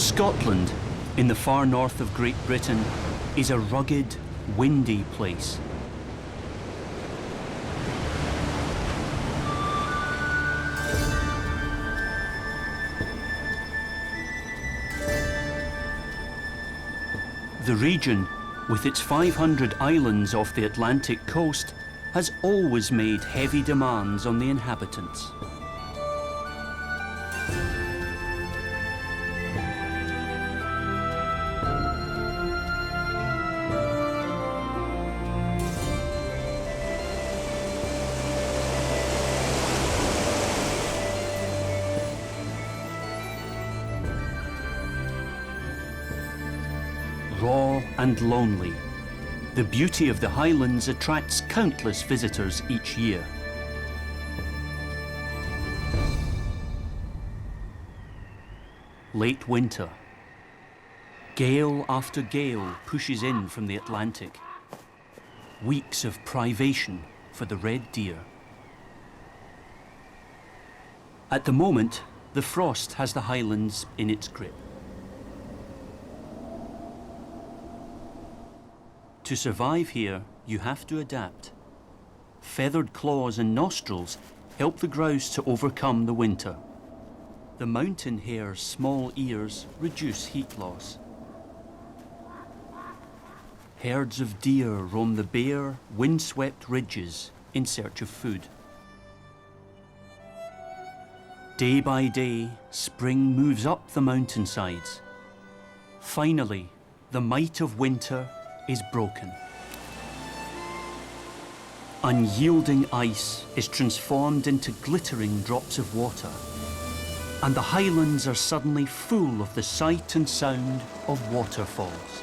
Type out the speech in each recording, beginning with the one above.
Scotland, in the far north of Great Britain, is a rugged, windy place. The region, with its 500 islands off the Atlantic coast, has always made heavy demands on the inhabitants. Raw and lonely, the beauty of the Highlands attracts countless visitors each year. Late winter. Gale after gale pushes in from the Atlantic. Weeks of privation for the red deer. At the moment, the frost has the Highlands in its grip. To survive here, you have to adapt. Feathered claws and nostrils help the grouse to overcome the winter. The mountain hare's small ears reduce heat loss. Herds of deer roam the bare, windswept ridges in search of food. Day by day, spring moves up the mountainsides. Finally, the might of winter is broken. Unyielding ice is transformed into glittering drops of water, and the Highlands are suddenly full of the sight and sound of waterfalls.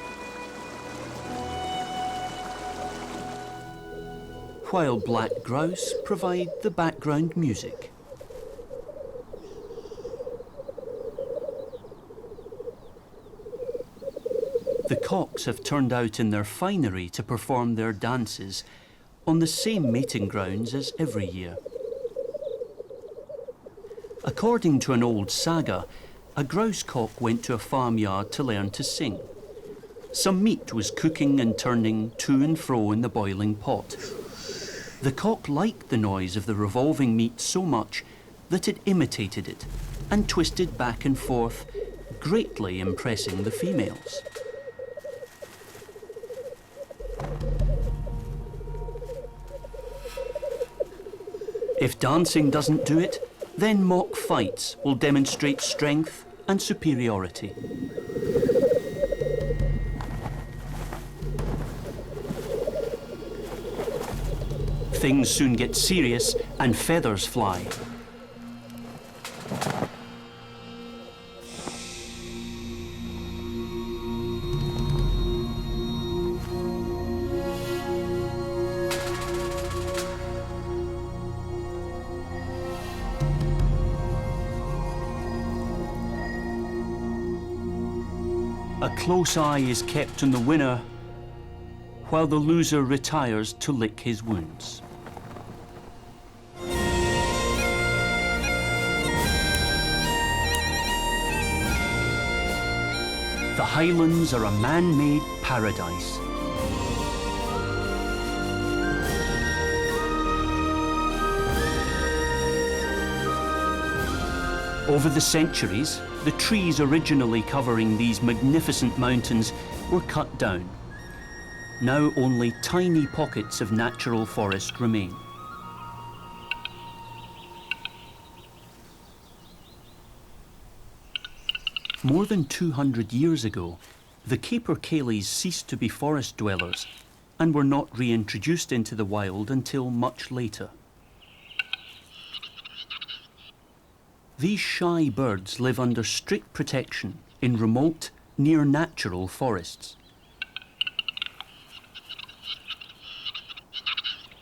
While black grouse provide the background music. The cocks have turned out in their finery to perform their dances on the same mating grounds as every year. According to an old saga, a grouse cock went to a farmyard to learn to sing. Some meat was cooking and turning to and fro in the boiling pot. The cock liked the noise of the revolving meat so much that it imitated it and twisted back and forth, greatly impressing the females. If dancing doesn't do it, then mock fights will demonstrate strength and superiority. Things soon get serious and feathers fly. A close eye is kept on the winner, while the loser retires to lick his wounds. The Highlands are a man-made paradise. Over the centuries, the trees originally covering these magnificent mountains were cut down. Now only tiny pockets of natural forest remain. More than 200 years ago, the capercaillies ceased to be forest dwellers and were not reintroduced into the wild until much later. These shy birds live under strict protection in remote, near-natural forests.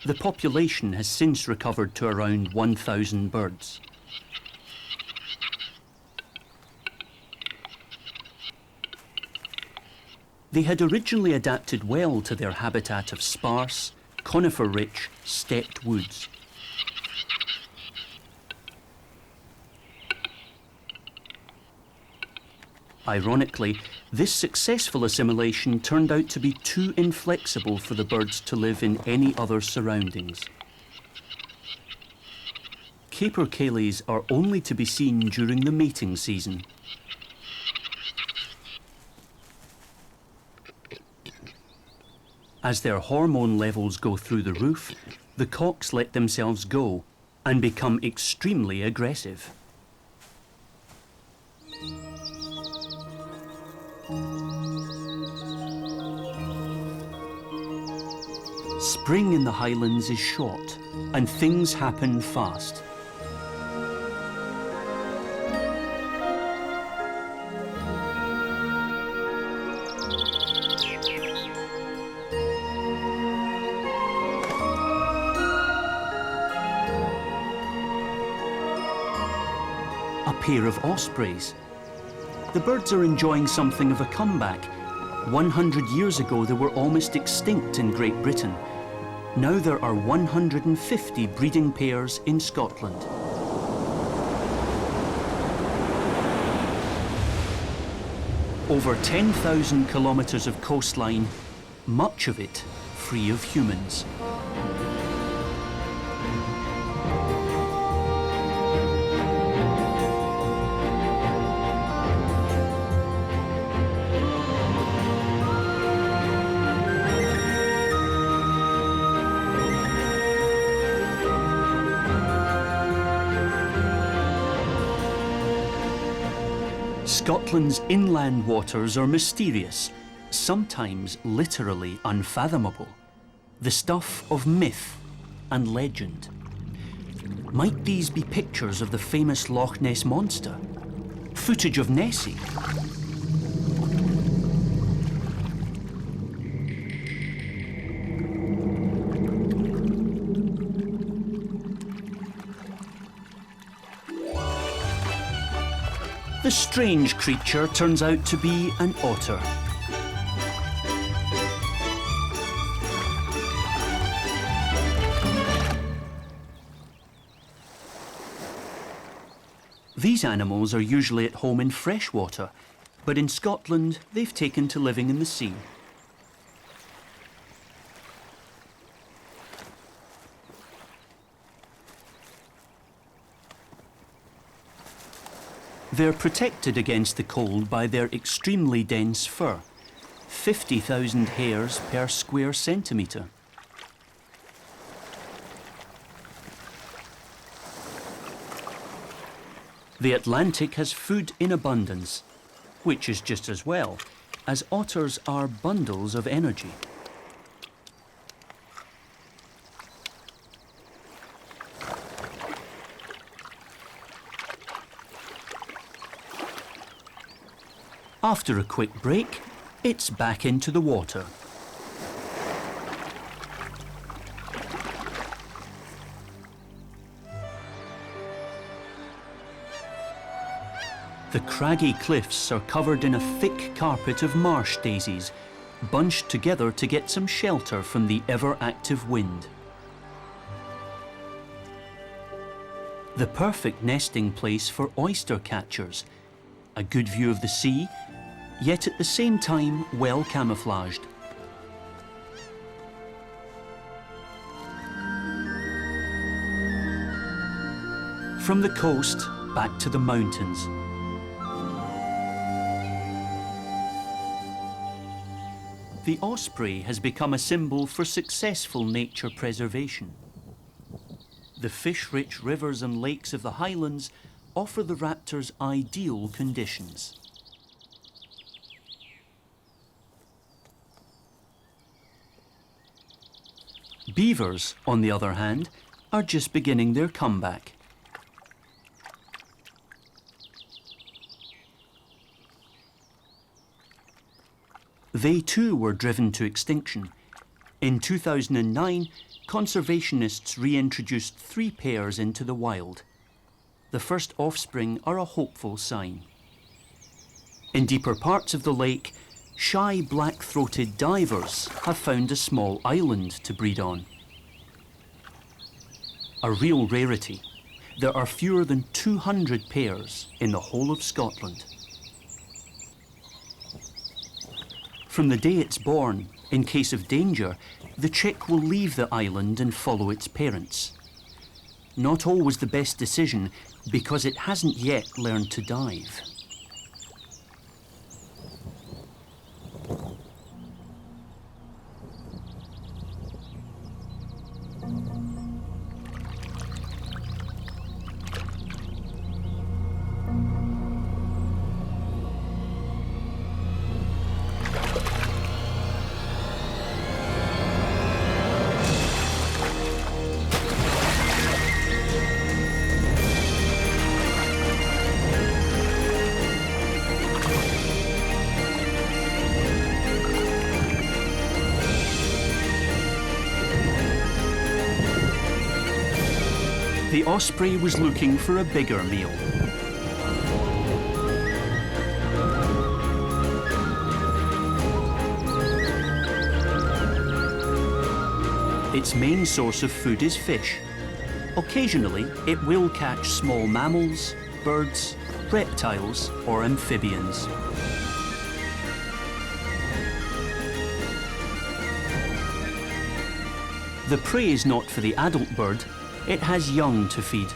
The population has since recovered to around 1,000 birds. They had originally adapted well to their habitat of sparse, conifer-rich, stepped woods. Ironically, this successful assimilation turned out to be too inflexible for the birds to live in any other surroundings. Capercaillies are only to be seen during the mating season. As their hormone levels go through the roof, the cocks let themselves go and become extremely aggressive. Spring in the Highlands is short, and things happen fast. A pair of ospreys. The birds are enjoying something of a comeback. 100 years ago, they were almost extinct in Great Britain. Now there are 150 breeding pairs in Scotland. Over 10,000 kilometres of coastline, much of it free of humans. Scotland's inland waters are mysterious, sometimes literally unfathomable, the stuff of myth and legend. Might these be pictures of the famous Loch Ness monster? Footage of Nessie? The strange creature turns out to be an otter. These animals are usually at home in fresh water, but in Scotland they've taken to living in the sea. They're protected against the cold by their extremely dense fur, 50,000 hairs per square centimetre. The Atlantic has food in abundance, which is just as well, as otters are bundles of energy. After a quick break, it's back into the water. The craggy cliffs are covered in a thick carpet of marsh daisies, bunched together to get some shelter from the ever-active wind. The perfect nesting place for oyster catchers, a good view of the sea, yet at the same time well camouflaged. From the coast back to the mountains. The osprey has become a symbol for successful nature preservation. The fish-rich rivers and lakes of the Highlands offer the raptor's ideal conditions. Beavers, on the other hand, are just beginning their comeback. They too were driven to extinction. In 2009, conservationists reintroduced 3 pairs into the wild. The first offspring are a hopeful sign. In deeper parts of the lake, shy black-throated divers have found a small island to breed on. A real rarity. There are fewer than 200 pairs in the whole of Scotland. From the day it's born, in case of danger, the chick will leave the island and follow its parents. Not always the best decision, because it hasn't yet learned to dive. The osprey was looking for a bigger meal. Its main source of food is fish. Occasionally, it will catch small mammals, birds, reptiles, or amphibians. The prey is not for the adult bird. It has young to feed.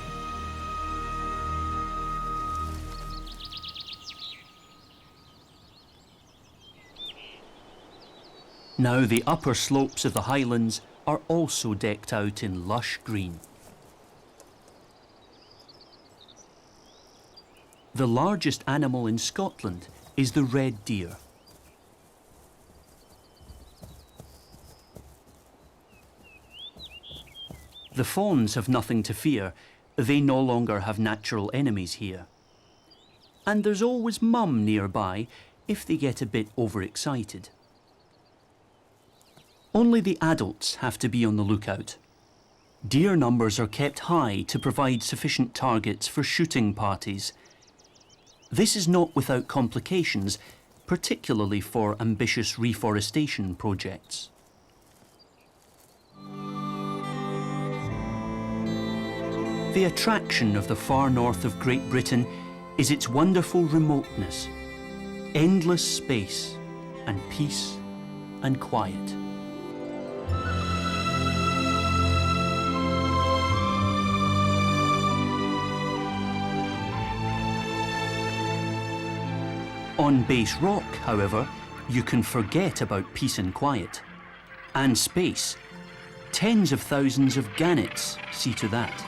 Now the upper slopes of the Highlands are also decked out in lush green. The largest animal in Scotland is the red deer. The fawns have nothing to fear. They no longer have natural enemies here. And there's always Mum nearby if they get a bit overexcited. Only the adults have to be on the lookout. Deer numbers are kept high to provide sufficient targets for shooting parties. This is not without complications, particularly for ambitious reforestation projects. The attraction of the far north of Great Britain is its wonderful remoteness, endless space and peace and quiet. On Base Rock, however, you can forget about peace and quiet. And space. Tens of thousands of gannets see to that.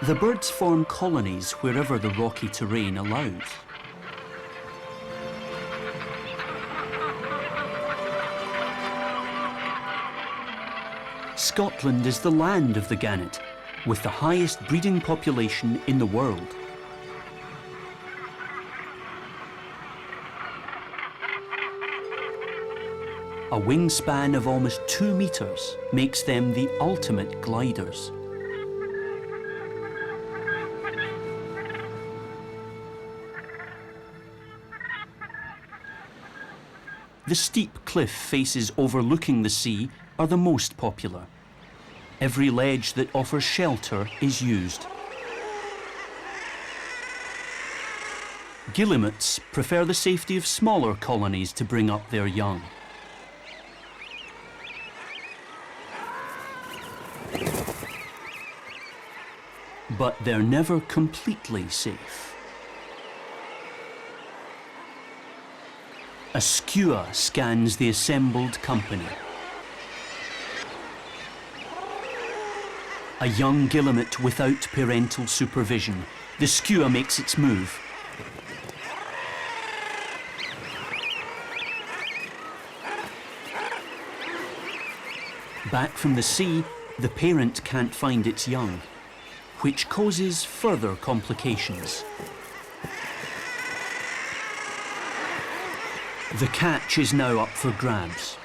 The birds form colonies wherever the rocky terrain allows. Scotland is the land of the gannet, with the highest breeding population in the world. A wingspan of almost 2 meters makes them the ultimate gliders. The steep cliff faces overlooking the sea are the most popular. Every ledge that offers shelter is used. Guillemots prefer the safety of smaller colonies to bring up their young. But they're never completely safe. A skua scans the assembled company. A young guillemot without parental supervision. The skua makes its move. Back from the sea, the parent can't find its young, which causes further complications. The catch is now up for grabs.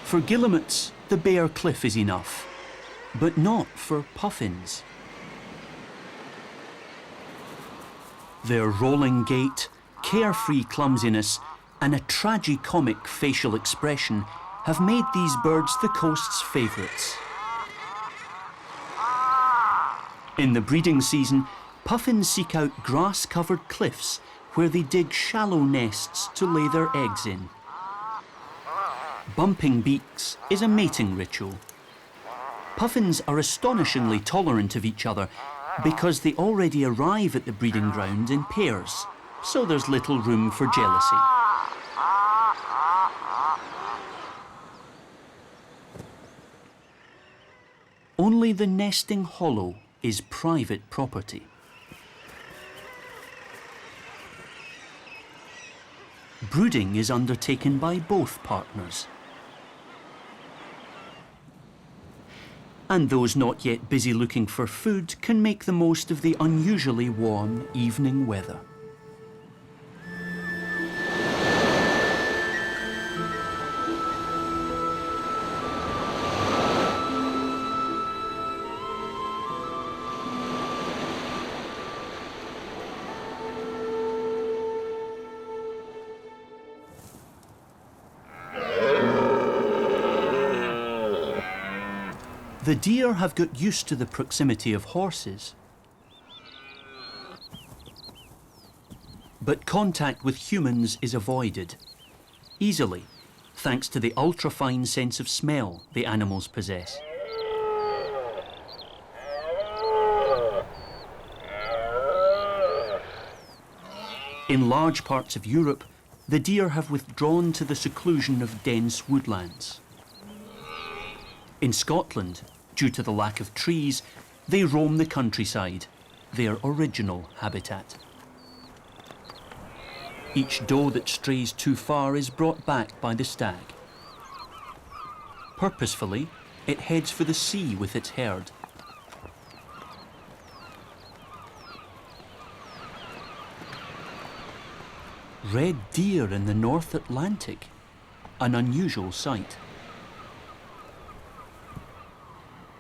For guillemots, the bare cliff is enough, but not for puffins. Their rolling gait, carefree clumsiness, and a tragicomic facial expression have made these birds the coast's favourites. In the breeding season, puffins seek out grass-covered cliffs where they dig shallow nests to lay their eggs in. Bumping beaks is a mating ritual. Puffins are astonishingly tolerant of each other because they already arrive at the breeding ground in pairs, so there's little room for jealousy. Only the nesting hollow is private property. Brooding is undertaken by both partners. And those not yet busy looking for food can make the most of the unusually warm evening weather. The deer have got used to the proximity of horses. But contact with humans is avoided easily, thanks to the ultra-fine sense of smell the animals possess. In large parts of Europe, the deer have withdrawn to the seclusion of dense woodlands. In Scotland, due to the lack of trees, they roam the countryside, their original habitat. Each doe that strays too far is brought back by the stag. Purposefully, it heads for the sea with its herd. Red deer in the North Atlantic, an unusual sight.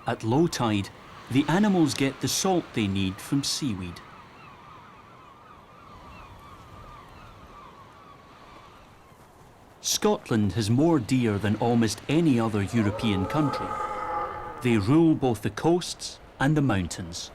At low tide, the animals get the salt they need from seaweed. Scotland has more deer than almost any other European country. They rule both the coasts and the mountains.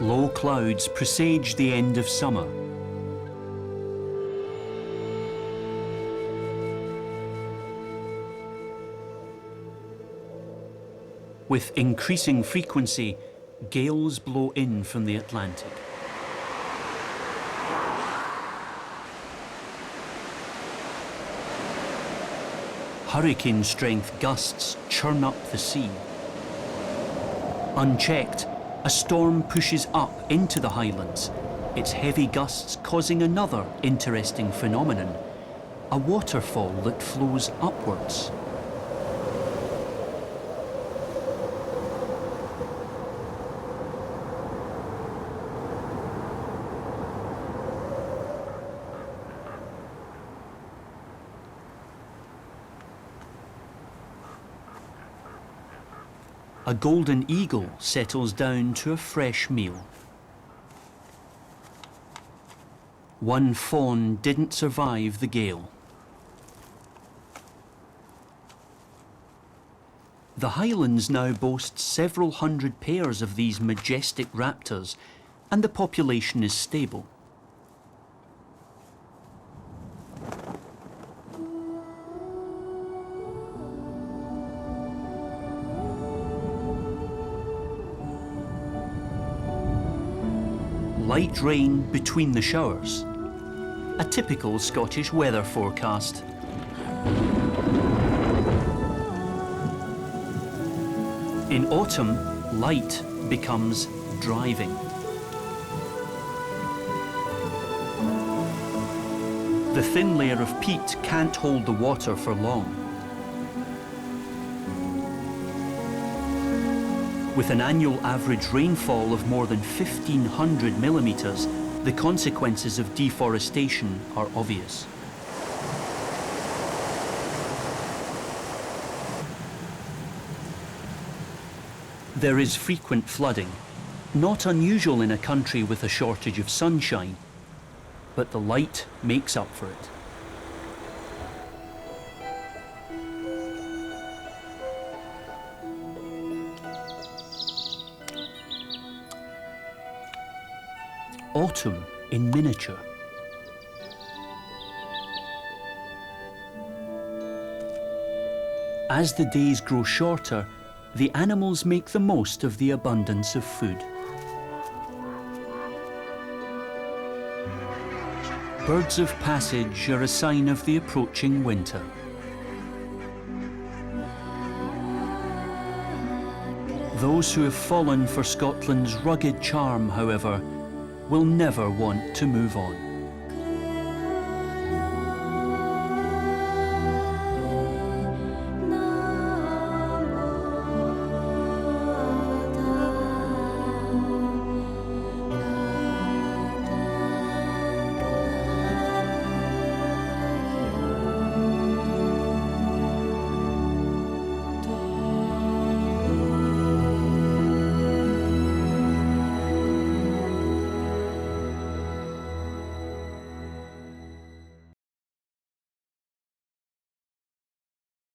Low clouds presage the end of summer. With increasing frequency, gales blow in from the Atlantic. Hurricane-strength gusts churn up the sea. Unchecked, a storm pushes up into the Highlands, its heavy gusts causing another interesting phenomenon, a waterfall that flows upwards. A golden eagle settles down to a fresh meal. One fawn didn't survive the gale. The Highlands now boast several hundred pairs of these majestic raptors, and the population is stable. Light rain between the showers. A typical Scottish weather forecast. In autumn, light becomes driving. The thin layer of peat can't hold the water for long. With an annual average rainfall of more than 1,500 millimetres, The consequences of deforestation are obvious. There is frequent flooding, not unusual in a country with a shortage of sunshine, but the light makes up for it. Autumn in miniature. As the days grow shorter, the animals make the most of the abundance of food. Birds of passage are a sign of the approaching winter. Those who have fallen for Scotland's rugged charm, however, will never want to move on.